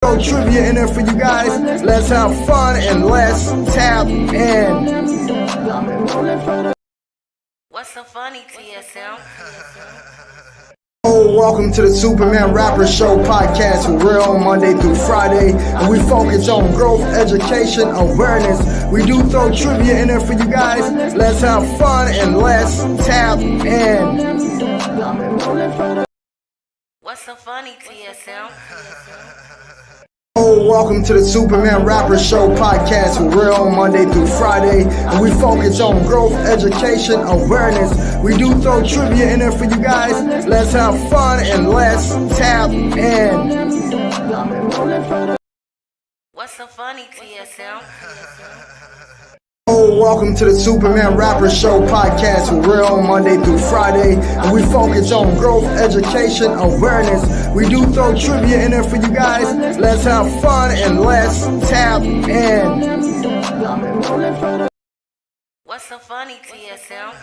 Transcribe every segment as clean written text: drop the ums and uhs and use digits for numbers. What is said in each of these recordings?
Trivia in there for you guys. Let's have fun and let's tap in. What's so funny, TSM? Oh, welcome to the Superman Rapper Show podcast. We're on Monday through Friday, and we focus on growth, education, awareness. We do throw trivia in there for you guys. Let's have fun and let's tap in. What's so funny, TSM? Oh, welcome to the Superman Rapper Show podcast. We're on Monday through Friday, and we focus on growth, education, awareness. We do throw trivia in there for you guys. Let's have fun and let's tap in. What's so funny, TSM? Oh, welcome to the Superman Rapper Show podcast. We're on Monday through Friday, and we focus on growth, education, awareness. We do throw trivia in there for you guys. Let's have fun and let's tap in. What's so funny, TSM?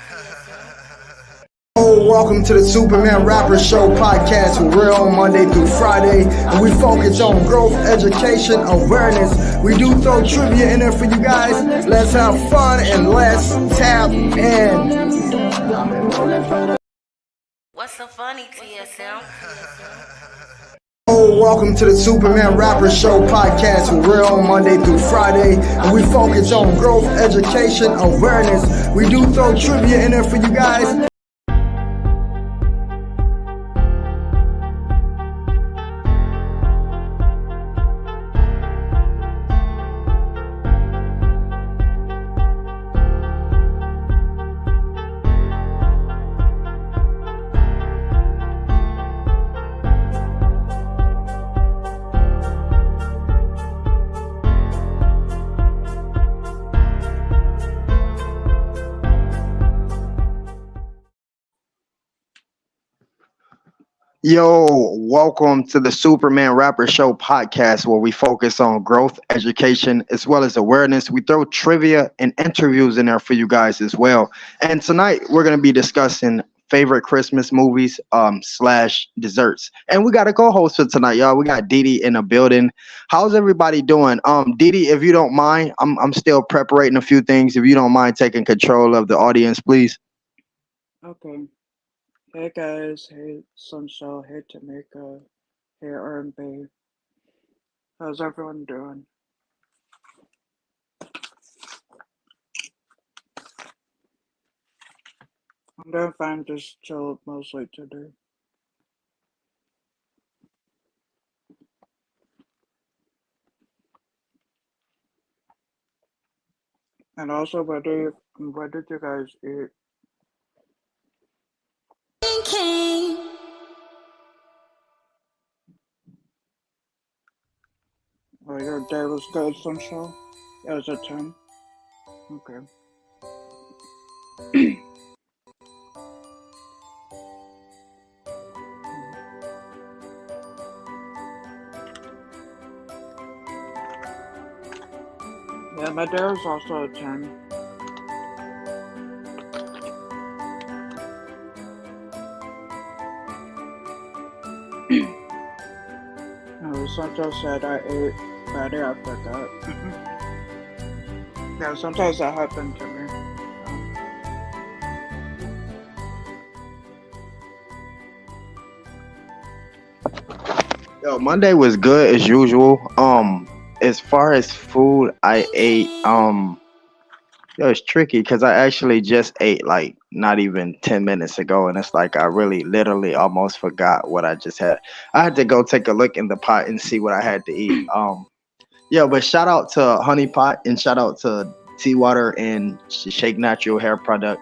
Oh, welcome to the Superman Rapper Show podcast. We're on Monday through Friday, and we focus on growth, education, awareness. We do throw trivia in there for you guys. Let's have fun and let's tap in. What's so funny, TSM? Oh, welcome to the Superman Rapper Show podcast. We're on Monday through Friday, and we focus on growth, education, awareness. We do throw trivia in there for you guys. Yo, welcome to the Superman Rapper Show podcast, where we focus on growth, education, as well as awareness. We throw trivia and interviews in there for you guys as well. And tonight we're going to be discussing favorite Christmas movies slash desserts. And we got a co-host for tonight, y'all. We got Didi in the building. How's everybody doing? Didi, if you don't mind, I'm still preparing a few things. If you don't mind taking control of the audience, please. Okay. Hey guys, hey Sunshine, hey Tamika, hey R&B. How's everyone doing? I'm doing fine, just chilled mostly today. And also, what did you guys eat? Oh, your day was good, Sunshine? It was a 10? Okay. Yeah, my day was also a 10. Sunshine said I ate Friday, I forgot. Yeah, sometimes that happened to me. Yo, Monday was good as usual. As far as food, I ate. It's tricky because I actually just ate like not even 10 minutes ago, and it's like I really, literally, almost forgot what I just had. I had to go take a look in the pot and see what I had to eat. Yeah, but shout out to Honey Pot and shout out to Tea Water and Shake Natural Hair Product.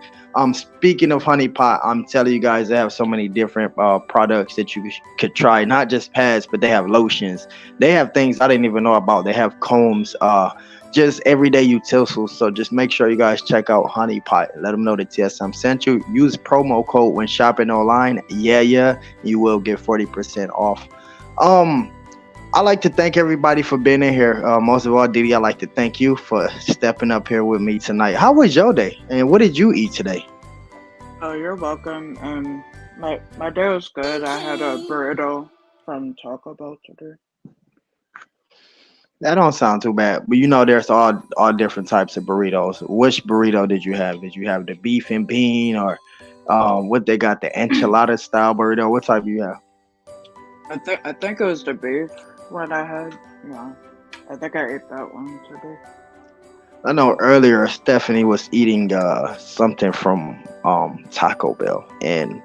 Speaking of Honey Pot, I'm telling you guys, they have so many different products that you could try. Not just pads, but they have lotions. They have things I didn't even know about. They have combs, just everyday utensils. So just make sure you guys check out Honey Pot. Let them know that TSM sent you. Use promo code when shopping online. Yeah, you will get 40% off. I like to thank everybody for being in here. Most of all, Didi, I like to thank you for stepping up here with me tonight. How was your day? And what did you eat today? Oh, you're welcome. My day was good. I had a burrito from Taco Bell today. That don't sound too bad. But there's all different types of burritos. Which burrito did you have? Did you have the beef and bean, or what they got, the enchilada style burrito? What type you have? I think it was the beef what I had. Yeah, I think I ate that one today. I know earlier Stephanie was eating something from Taco Bell, and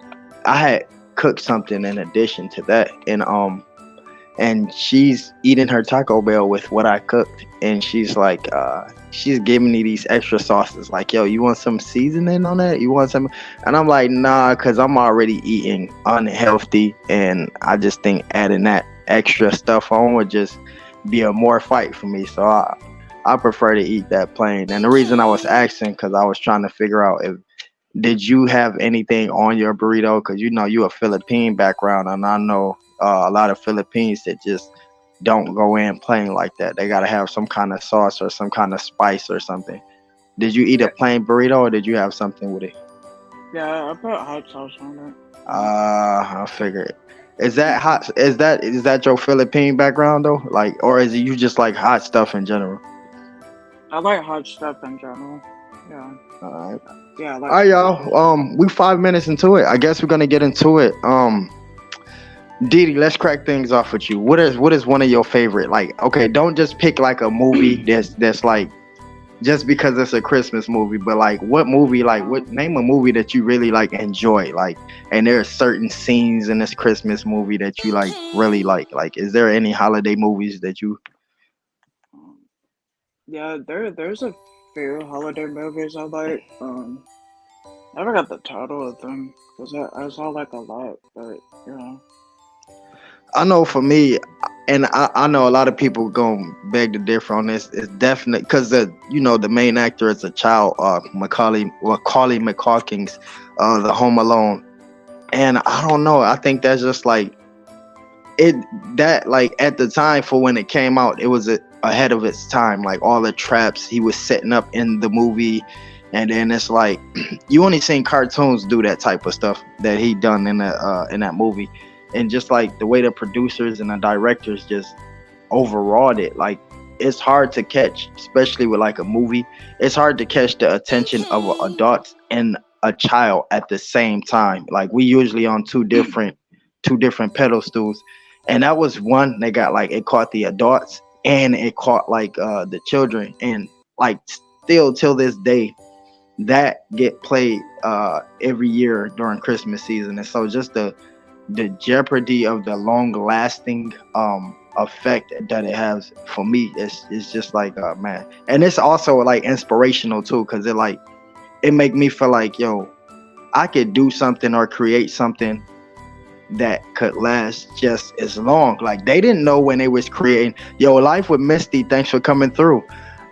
I had cooked something in addition to that, and she's eating her Taco Bell with what I cooked, and she's giving me these extra sauces, like, yo, you want some seasoning on that? You want some? And I'm like, nah, because I'm already eating unhealthy, and I just think adding that extra stuff on would just be a more fight for me. So I prefer to eat that plain. And the reason I was asking, because I was trying to figure out if did you have anything on your burrito? Because you a Philippine background, and I know a lot of Philippines that just don't go in plain like that. They gotta have some kind of sauce or some kind of spice or something. Did you eat a Yeah, plain burrito or did you have something with it? yeah, I put hot sauce on it. I figured. Is that hot? Is that your Philippine background though? Like, or is it you just like hot stuff in general? I like hot stuff in general. Yeah, All right. yeah, I All like right, spicy. y'all. We 5 minutes into it. I guess we're gonna get into it. Didi, let's crack things off with you. What is one of your favorite? Like, okay, don't just pick like a movie that's like just because it's a Christmas movie, but like what movie, like what Um, name a movie that you really like enjoy, like, and there are certain scenes in this Christmas movie that you like really like. Like, is there any holiday movies that you? um, yeah, there's a few holiday movies I like. I forgot the title of them because I saw like a lot, but yeah. I know for me, and I know a lot of people gonna beg to differ on this. It's definite because the main actor is a child, Macaulay McCalkins, the Home Alone, and I don't know. I think that's just like it that like at the time for when it came out, it was ahead of its time. Like all the traps he was setting up in the movie, and then it's like you only seen cartoons do that type of stuff that he done in that movie, and just like the way the producers and the directors just overawed it. Like it's hard to catch, especially with like a movie. It's hard to catch the attention of adults and a child at the same time. Like we usually on two different pedestals, and that was one they got like it caught the adults and it caught like the children, and like still till this day that get played every year during Christmas season. And so just the jeopardy of the long lasting effect that it has for me is just like man. And it's also like inspirational too, because it make me feel like, yo, I could do something or create something that could last just as long. Like they didn't know when they was creating Yo Life with Misty, thanks for coming through.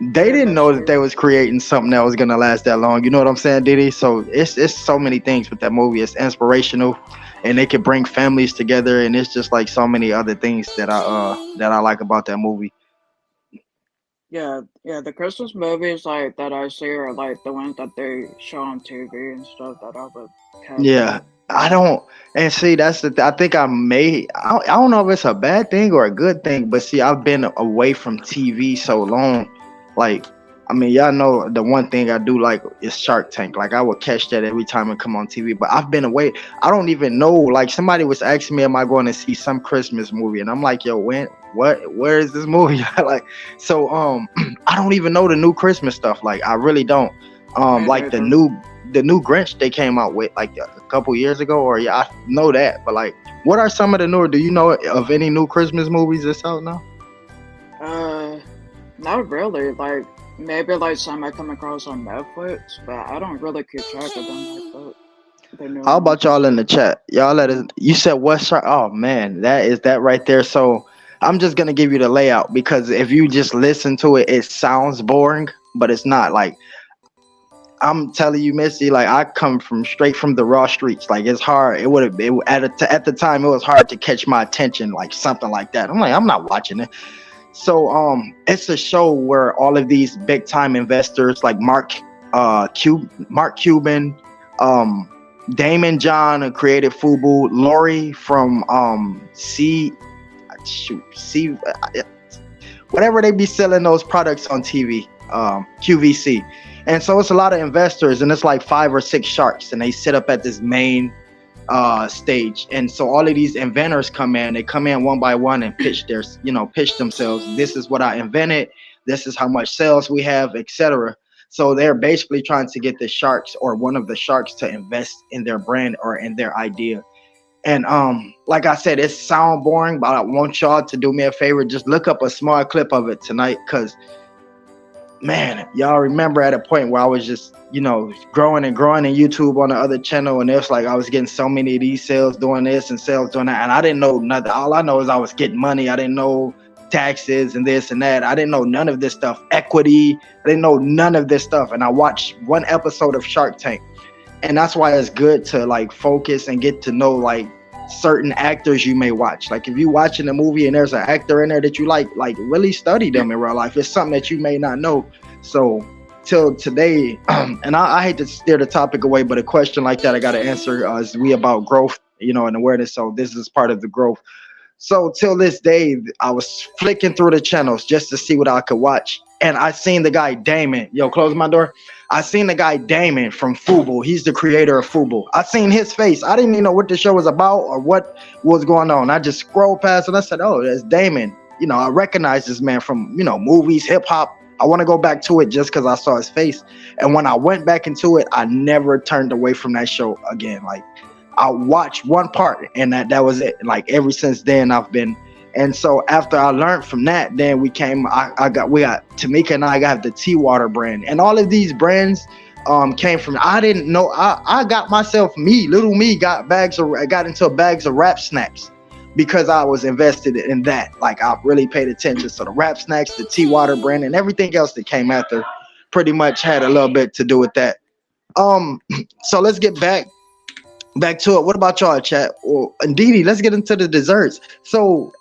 They Yeah, didn't know that Misty. they was creating something that was gonna last that long. You know what I'm saying, Diddy? So it's so many things with that movie. It's inspirational, and it can bring families together, and it's just like so many other things that I like about that movie. Yeah, yeah, the Christmas movies like that I see are like the ones that they show on TV and stuff that I would catch Yeah, on. I Yeah. don't. And see, that's I think I don't know if it's a bad thing or a good thing, but see, I've been away from TV so long. Like, I mean, y'all know the one thing I do like is Shark Tank. Like, I would catch that every time it come on TV. But I've been away. I don't even know. Like, somebody was asking me, "Am I going to see some Christmas movie?" And I'm like, "Yo, when? What? Where is this movie?" Like, so I don't even know the new Christmas stuff. Like, I really don't. Me Like the neither. new Grinch they came out with like a couple years ago, or yeah, I know that. But like, what are some of the newer? Do you know of any new Christmas movies that's out now? Uh, Not really. Like maybe like some I come across on Netflix, but I don't really keep track of them like that. The new How ones. about y'all in the chat? Y'all let us. You said West Side. Oh man, that right there. So I'm just gonna give you the layout because if you just listen to it, it sounds boring, but it's not. Like I'm telling you, Missy, like I come from straight from the raw streets. Like it's hard. It would have been at the time it was hard to catch my attention, like something like that. I'm like, I'm not watching it. So it's a show where all of these big time investors like Mark Cuban, um Damon John who created Fubu, Lori from C shoot C whatever they be selling those products on TV, QVC. And so it's a lot of investors, and it's like 5 or 6 sharks, and they sit up at this main stage. And so all of these inventors come in, they come in one by one and pitch their, pitch themselves. This is what I invented. This is how much sales we have, etc. So they're basically trying to get the sharks or one of the sharks to invest in their brand or in their idea. And like I said, it sound boring, but I want y'all to do me a favor. Just look up a small clip of it tonight, because man, y'all remember at a point where I was just, growing and growing in YouTube on the other channel, and it's like I was getting so many of these sales doing this and sales doing that, and I didn't know nothing. All I know is I was getting money. I didn't know taxes and this and that. I didn't know none of this stuff. Equity. I didn't know none of this stuff. And I watched one episode of Shark Tank, and that's why it's good to like focus and get to know like certain actors you may watch. Like if you watching a movie and there's an actor in there that you like really study them in real life. It's something that you may not know. So till today, and I hate to steer the topic away, but a question like that I got to answer is we about growth, and awareness. So this is part of the growth. So till this day, I was flicking through the channels just to see what I could watch. And I seen the guy Damon. Yo, close my door. I seen the guy Damon from Fubo. He's the creator of Fubo. I seen his face. I didn't even know what the show was about or what was going on. I just scrolled past and I said, oh, that's Damon. I recognize this man from, movies, hip hop. I want to go back to it just because I saw his face. And when I went back into it, I never turned away from that show again. Like I watched one part and that was it. Like ever since then I've been. And so after I learned from that, then we got Tamika and I got the Tea Water brand, and all of these brands came from, I didn't know, I got myself, little me got into bags of Rap Snacks because I was invested in that. Like I really paid attention. So the Rap Snacks, the Tea Water brand, and everything else that came after pretty much had a little bit to do with that. So let's get back to it. What about y'all, chat? Well, and Didi, let's get into the desserts. So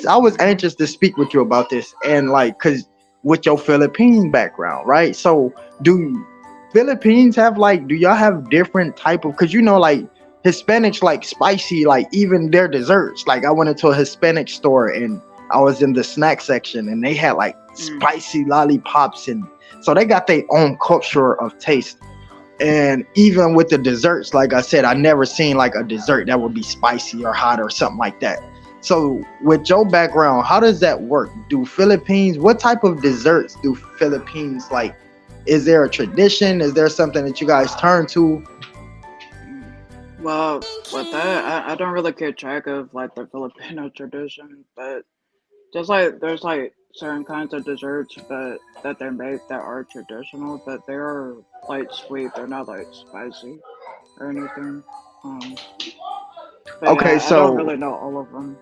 I was anxious to speak with you about this, and like, cause with your Philippine background, right? So do Philippines have do y'all have different type of, cause like Hispanics like spicy, like even their desserts. Like I went into a Hispanic store and I was in the snack section and they had like spicy lollipops, and so they got their own culture of taste. And even with the desserts, like I said, I never seen like a dessert that would be spicy or hot or something like that. So with your background, how does that work? What type of desserts do Philippines like? Is there a tradition? Is there something that you guys turn to? Well, with that, I don't really keep track of like the Filipino tradition, but just like there's like certain kinds of desserts that they make that are traditional, but they are like sweet. They're not like spicy or anything. But Okay, yeah, I so don't really know all of them.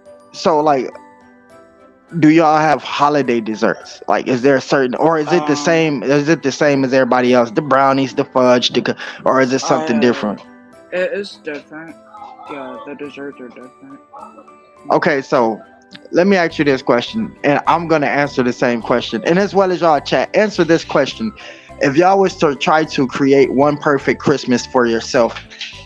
like, do y'all have holiday desserts? Like, is there a certain, or is it the same? Is it the same as everybody else? The brownies, the fudge, or is it something different? It's different. Yeah, the desserts are different. Okay, so let me ask you this question, and I'm gonna answer the same question, and as well as y'all chat, answer this question. If y'all was to try to create one perfect Christmas for yourself,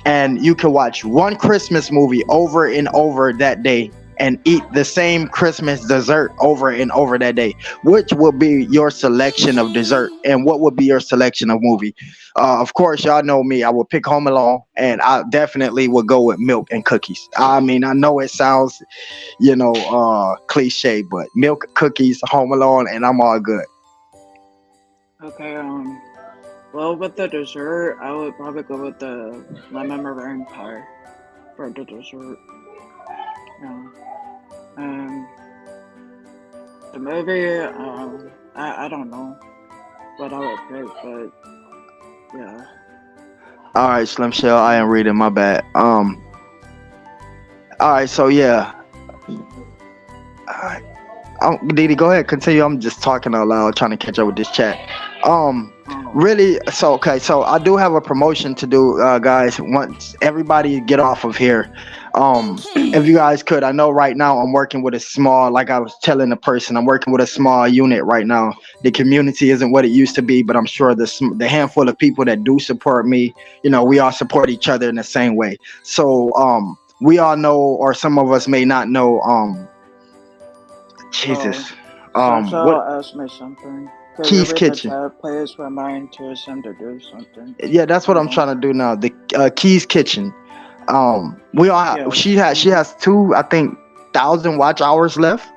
and you could watch one Christmas movie over and over that day and eat the same Christmas dessert over and over that day, which will be your selection of dessert, and what would be your selection of movie? Of course, y'all know me. I would pick Home Alone, and I definitely would go with milk and cookies. I mean, I know it sounds, cliche, but milk, cookies, Home Alone, and I'm all good. Okay, well, with the dessert, I would probably go with the lemon meringue pie for the dessert. Yeah. And the movie, I don't know what I would pick, but yeah. All right, Slim Shell, I am reading. My bad. All right, so yeah. All right. Didi, go ahead, continue. I'm just talking out loud, trying to catch up with this chat. Really, so okay, so I do have a promotion to do, guys. Once everybody get off of here, if you guys could, I know right now I'm working with a small, like I was telling the person, I'm working with a small unit right now. The community isn't what it used to be, but I'm sure the handful of people that do support me, we all support each other in the same way. So, we all know, or some of us may not know, Jesus. So What ask me something. Could you Keys read the Kitchen? chat, please? Remind TSM to do something. Yeah, that's what You I'm know? trying to do now. The Keys Kitchen. We all Yeah. she has two, I think, 1,000 watch hours left,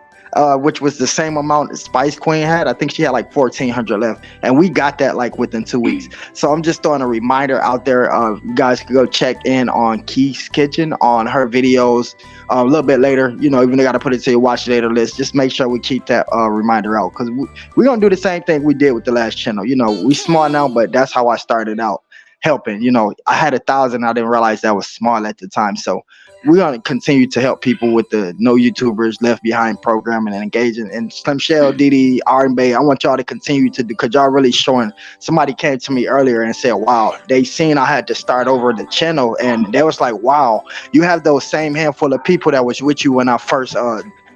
which was the same amount Spice Queen had. I think she had like 1,400 left, and we got that like within 2 weeks. So I'm just throwing a reminder out there. You guys can go check in on Keys Kitchen on her videos a little bit later. You know, even though I got to put it to your watch later list. Just make sure we keep that reminder out, because we're gonna do the same thing we did with the last channel. You know, we small now, but that's how I started out helping. You know, I had 1,000. I didn't realize that was small at the time. So we're gonna continue to help people with the No YouTubers Left Behind programming and engaging. And Slim Shell, Didi, R&B, I want y'all to continue to do, because y'all really showing. Somebody came to me earlier and said, wow, they seen I had to start over the channel, and they was like, wow, you have those same handful of people that was with you when I first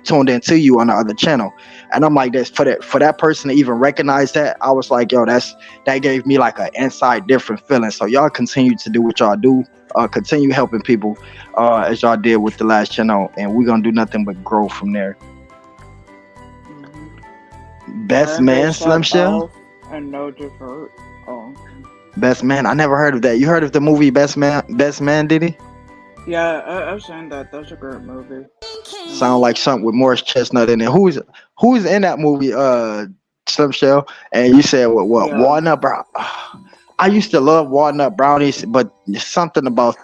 tuned into you on the other channel. And I'm like, this for that person to even recognize that, I was like, yo, that gave me like an inside different feeling. So y'all continue to do what y'all do, continue helping people as y'all did with the last channel, and we're gonna do nothing but grow from there. Best And Man, they Slim said Shell. Elf and No Divert. Oh. Best Man, I never heard of that. You heard of the movie Best Man, did he? Yeah, I've seen that. That's a great movie. Sound like something with Morris Chestnut in it. Who's in that movie, Slim Shell? And you said what Yeah. Walnut Brown. I used to love walnut brownies, but there's something about,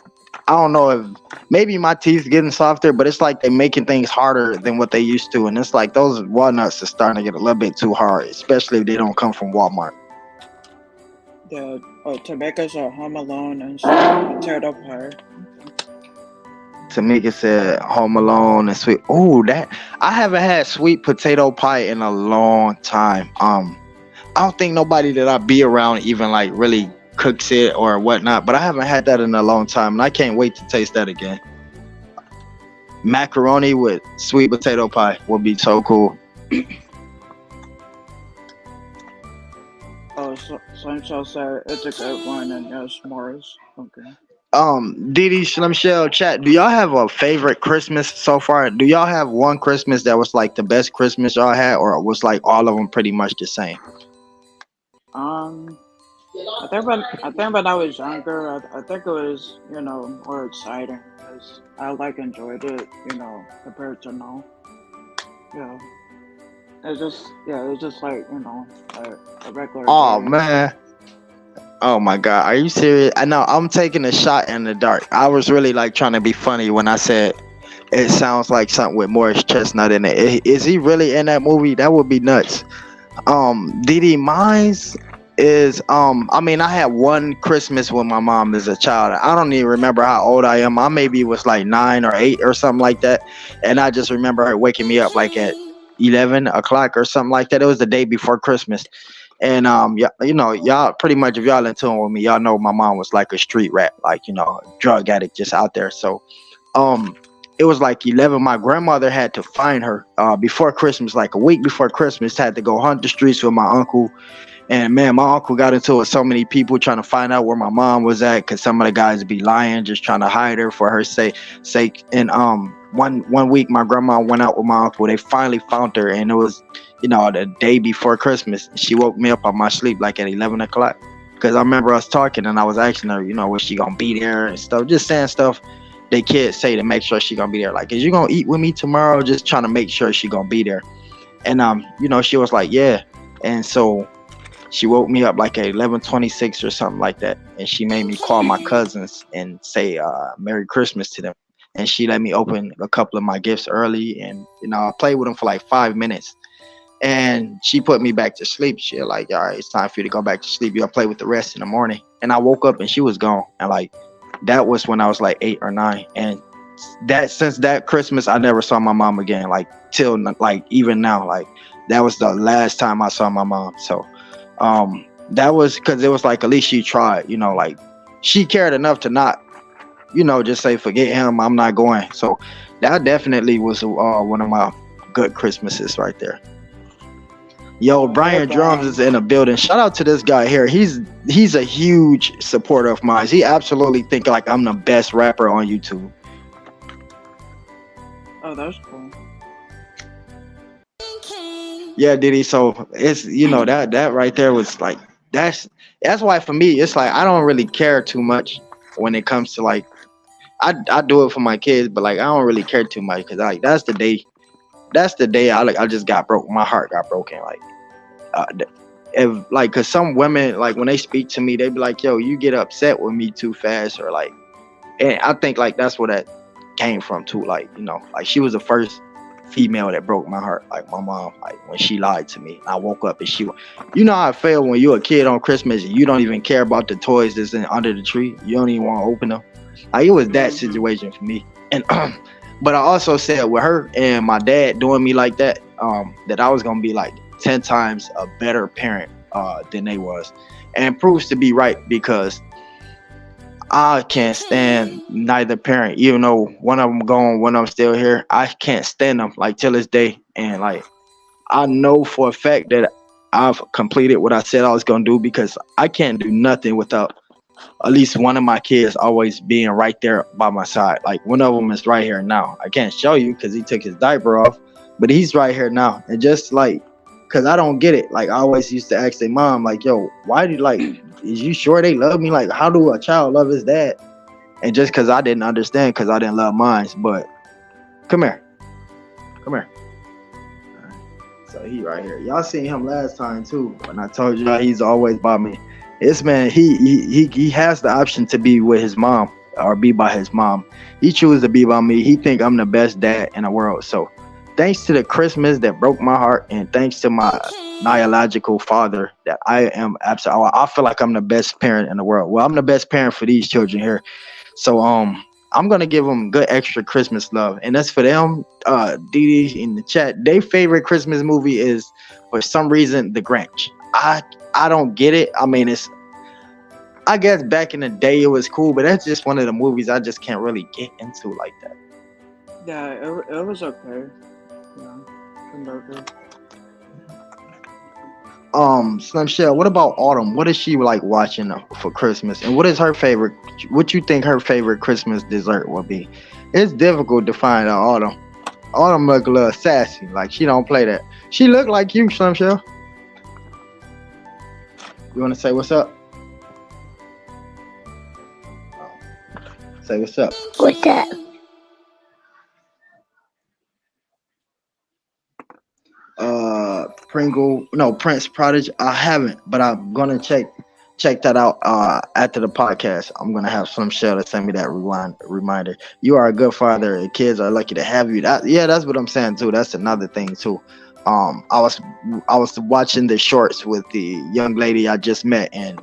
I don't know if maybe my teeth getting softer, but it's like they're making things harder than what they used to. And it's like those walnuts are starting to get a little bit too hard, especially if they don't come from Walmart. Yeah, to make us a Home Alone and some potato pie. Tamika said Home Alone and sweet. Oh, that I haven't had sweet potato pie in a long time. I don't think nobody that I be around even like really cooks it or whatnot, but I haven't had that in a long time, and I can't wait to taste that again. Macaroni with sweet potato pie would be so cool. Oh, Slim Shell said it's a good one, and yes, Morris. Okay. Didi, Slim Shell, chat, do y'all have a favorite Christmas so far? Do y'all have one Christmas that was like the best Christmas y'all had, or was like all of them pretty much the same? I think when I was younger, I think it was, you know, more exciting because I like enjoyed it, you know, compared to now. Yeah, it's just like, you know, a regular Oh day. man. Oh my God, are you serious? I know I'm taking a shot in the dark. I was really like trying to be funny when I said it sounds like something with Morris Chestnut in it. Is he really in that movie? That would be nuts. Didi, mine's is I mean, I had one Christmas with my mom as a child. I don't even remember how old I am. I maybe was like 9 or 8 or something like that. And I just remember her waking me up like at 11 o'clock or something like that. It was the day before Christmas. And yeah, you know, y'all pretty much, if y'all in tune with me, y'all know my mom was like a street rat, like, you know, drug addict just out there. So it was like 11. My grandmother had to find her before Christmas, like a week before Christmas, had to go hunt the streets with my uncle. And man, my uncle got into it with so many people trying to find out where my mom was at, because some of the guys be lying, just trying to hide her for her sake. And one week my grandma went out with my uncle. They finally found her, and it was, you know, the day before Christmas. She woke me up on my sleep like at 11 o'clock, because I remember us talking, and I was asking her, you know, was she gonna be there and stuff, just saying stuff they kids say to make sure she gonna be there, like, is you gonna eat with me tomorrow, just trying to make sure she gonna be there. And you know, she was like, yeah. And so she woke me up like at 11:26 or something like that, and she made me call my cousins and say Merry Christmas to them. And she let me open a couple of my gifts early, and you know, I played with them for like 5 minutes, and she put me back to sleep. She was like, all right, it's time for you to go back to sleep. You'll play with the rest in the morning. And I woke up and she was gone. And like, that was when I was like 8 or 9. And that, since that Christmas, I never saw my mom again, like till like even now. Like, that was the last time I saw my mom. So that was because it was like, at least she tried, you know, like she cared enough to not, you know, just say forget him, I'm not going. So that definitely was one of my good Christmases right there. Yo, Brian Drums is in the building. Shout out to this guy here. He's a huge supporter of mine. He absolutely think like I'm the best rapper on YouTube. Oh, that's cool. Yeah, Diddy. So it's that right there was like that's that's why for me it's like I don't really care too much when it comes to like I do it for my kids, but like I don't really care too much because like that's the day I just got broke. My heart got broken. Like uh, th- if like because some women like when they speak to me they be like, yo, you get upset with me too fast or like, and I think like that's where that came from too. Like like she was the first female that broke my heart. Like my mom, like when she lied to me, I woke up and how I feel when you're a kid on Christmas and you don't even care about the toys that's under the tree. You don't even want to open them. Like it was that Mhm. situation for me. And but I also said with her and my dad doing me like that, that I was gonna be like 10 times a better parent than they was, and it proves to be right because I can't stand neither parent. Even though one of them gone, one of them still here, I can't stand them like till this day. And like I know for a fact that I've completed what I said I was gonna do because I can't do nothing without at least one of my kids always being right there by my side. Like one of them is right here now. I can't show you because he took his diaper off, but he's right here now. And just like, cause I don't get it. Like I always used to ask their mom, like, "Yo, why do like? Is you sure they love me? Like, how do a child love his dad?" And just cause I didn't understand, cause I didn't love mine. But come here, come here. So he right here. Y'all seen him last time too. When I told y'all he's always by me. This man, he has the option to be with his mom or be by his mom. He chooses to be by me. He think I'm the best dad in the world. So thanks to the Christmas that broke my heart, and thanks to my biological father, that I am absolutely. I feel like I'm the best parent in the world. Well, I'm the best parent for these children here. So I'm gonna give them good extra Christmas love, and that's for them. Dee in the chat, their favorite Christmas movie is for some reason The Grinch. I don't get it. I mean, I guess back in the day it was cool, but that's just one of the movies I just can't really get into like that. Yeah, it was okay. Yeah, turned out good. Slim Shell, what about Autumn? What is she like watching for Christmas? And what is her favorite? What you think her favorite Christmas dessert will be? It's difficult to find out Autumn. Autumn look a little sassy, like she don't play that. She look like you, Slim Shell. You want to say what's up? Say what's up. What's up? Pringle, no, Prince Prodigy. I haven't, but I'm gonna check that out after the podcast. I'm gonna have Slim Shell to send me that reminder. You are a good father. The kids are lucky to have you. Yeah, that's what I'm saying too. That's another thing too. I was watching the shorts with the young lady I just met, and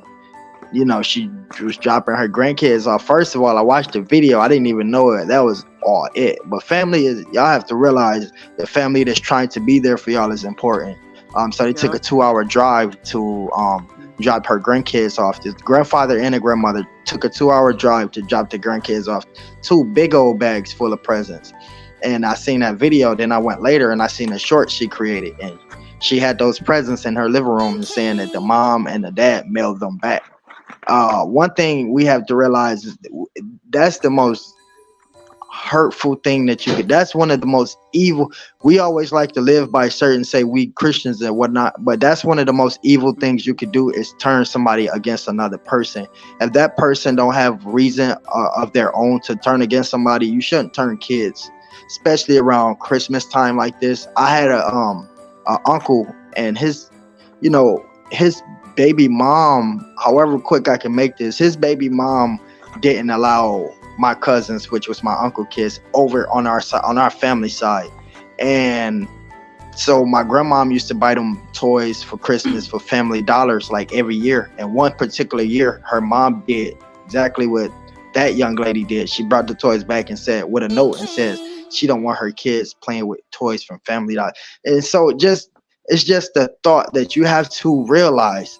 she was dropping her grandkids off. First of all, I watched the video. I didn't even know it. That was all it. But family is, y'all have to realize the family that's trying to be there for y'all is important. So they took a Yep. 2-hour drive to drop her grandkids off. The grandfather and the grandmother took a 2-hour drive to drop the grandkids off. Two big old bags full of presents. And I seen that video. Then I went later and I seen the short she created, and she had those presents in her living room, and saying that the mom and the dad mailed them back. One thing we have to realize is that's the most hurtful thing that you could. That's one of the most evil. We always like to live by certain, say we Christians and whatnot, but that's one of the most evil things you could do is turn somebody against another person. If that person don't have reason of their own to turn against somebody, you shouldn't turn kids, especially around Christmas time like this. I had a uncle, and his baby mom, however quick I can make this, his baby mom didn't allow my cousins, which was my uncle kids, over on our side, on our family side. And so my grandmom used to buy them toys for Christmas for Family Dollars like every year. And one particular year, her mom did exactly what that young lady did. She brought the toys back and said, with a note, and says she don't want her kids playing with toys from Family Dollars. And so it's just the thought that you have to realize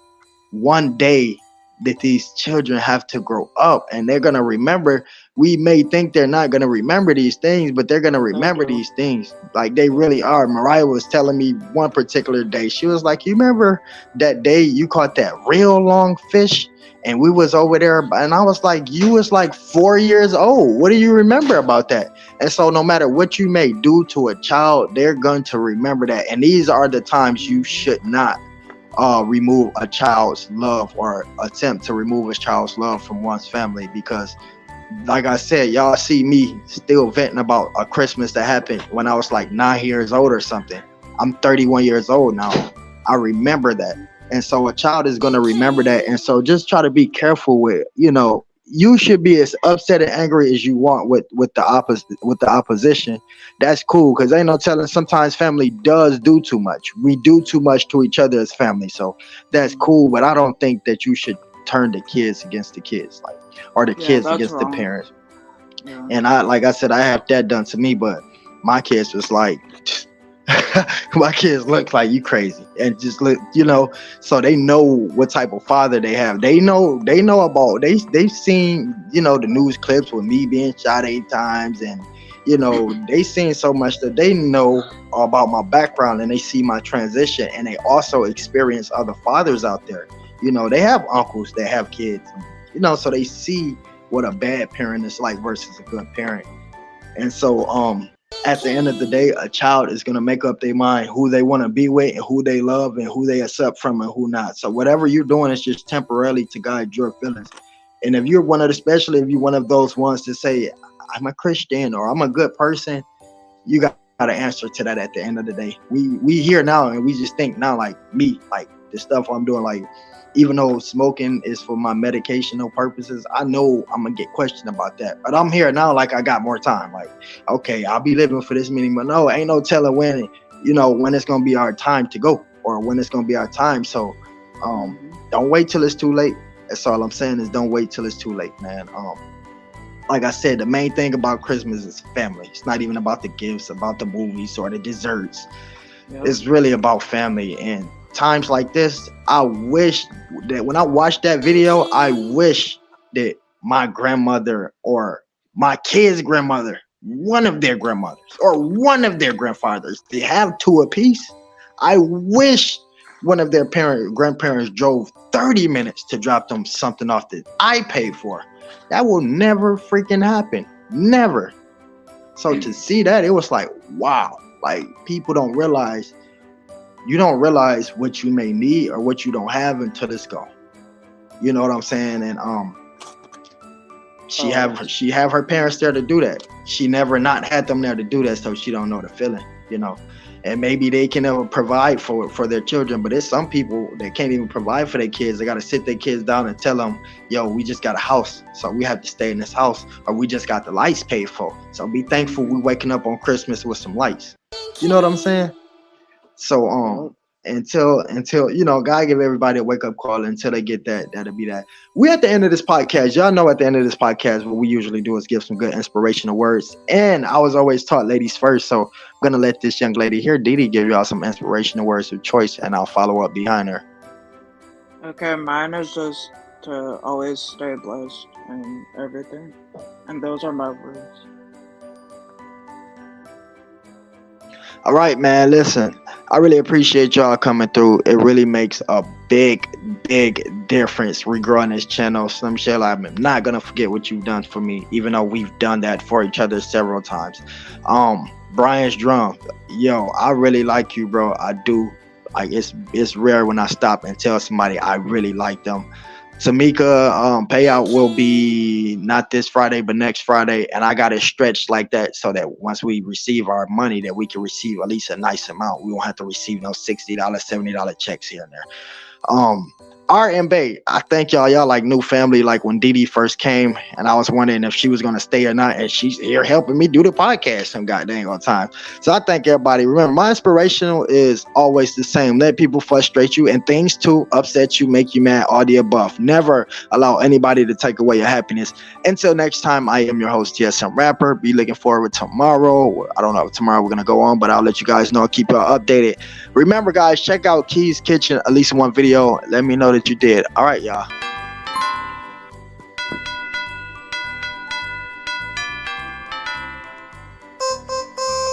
one day that these children have to grow up, and they're going to remember we may think they're not gonna remember these things, but they're gonna They remember do. these things. Like they really are. Mariah was telling me one particular day, she was like, "You remember that day you caught that real long fish?" And we was over there, and I was like, "You was like 4 years old. What do you remember about that?" And so, no matter what you may do to a child, they're going to remember that. And these are the times you should not remove a child's love or attempt to remove a child's love from one's family, because like I said, y'all see me still venting about a Christmas that happened when I was like 9 years old or something. I'm 31 years old now. I remember that. And so a child is going to remember that. And so just try to be careful with, you should be as upset and angry as you want with the opposition. That's cool, because ain't no telling, sometimes family does do too much. We do too much to each other as family. So that's cool, but I don't think that you should turn the kids against the kids, like, or the Yeah, kids that's against the wrong. parents. Yeah. And like I said, I have that done to me, but my kids was like, my kids look like you crazy, and just look, so they know what type of father they have. They know about, they've seen, the news clips with me being shot 8 times, and they seen so much that they know about my background, and they see my transition, and they also experience other fathers out there. They have uncles that have kids, so they see what a bad parent is like versus a good parent. And so at the end of the day, a child is going to make up their mind who they want to be with and who they love and who they accept from and who not. So whatever you're doing is just temporarily to guide your feelings. And if you're especially if you're one of those ones to say, I'm a Christian or I'm a good person, you got to answer to that at the end of the day. We here now, and we just think now, like me, like the stuff I'm doing, like, even though smoking is for my medicational purposes, I know I'm gonna get questioned about that. But I'm here now, like I got more time. Like, okay, I'll be living for this many, but no, ain't no telling when, when it's gonna be our time to go, or when it's gonna be our time. So, don't wait till it's too late. That's all I'm saying, is don't wait till it's too late, man. Like I said, the main thing about Christmas is family. It's not even about the gifts, about the movies or the desserts. Yep. It's really about family. And times like this, I wish that when I watched that video, I wish that my grandmother or my kids' grandmother, one of their grandmothers or one of their grandfathers, they have two apiece. I wish one of their grandparents drove 30 minutes to drop them something off that I paid for. That will never freaking happen. Never. So to see that, it was like, wow. Like, people don't realize, you don't realize what you may need or what you don't have until it's gone. You know what I'm saying? And she have her parents there to do that. She never not had them there to do that, so she don't know the feeling, And maybe they can never provide for their children, but there's some people that can't even provide for their kids. They got to sit their kids down and tell them, yo, we just got a house, so we have to stay in this house, or we just got the lights paid for. So be thankful we waking up on Christmas with some lights. You know what I'm saying? So until God give everybody a wake up call until they get that, that'll be that. We at the end of this podcast. Y'all know at the end of this podcast, what we usually do is give some good inspirational words. And I was always taught ladies first, so I'm gonna let this young lady here, Didi, give y'all some inspirational words of choice, and I'll follow up behind her. Okay, mine is just to always stay blessed and everything. And those are my words. All right, man. Listen, I really appreciate y'all coming through. It really makes a big difference regrowing this channel. Slim Shell, I'm not gonna forget what you've done for me, even though we've done that for each other several times. Brian's Drum, yo, I really like you, bro. I do. It's rare when I stop and tell somebody I really like them. Tamika, payout will be not this Friday, but next Friday. And I got it stretched like that so that once we receive our money, that we can receive at least a nice amount. We won't have to receive no $60, $70 checks here and there. RM Bay, I thank y'all. Y'all like new family. Like when Didi first came, and I was wondering if she was gonna stay or not, and she's here helping me do the podcast some goddamn on time. So I thank everybody. Remember, my inspirational is always the same. Let people frustrate you, and things too upset you, make you mad, all the above. Never allow anybody to take away your happiness. Until next time, I am your host, TSM Rapper. Be looking forward to tomorrow. I don't know if tomorrow we're gonna go on, but I'll let you guys know. Keep y'all updated. Remember, guys, check out Keys Kitchen, at least one video. Let me know that you did. All right, y'all.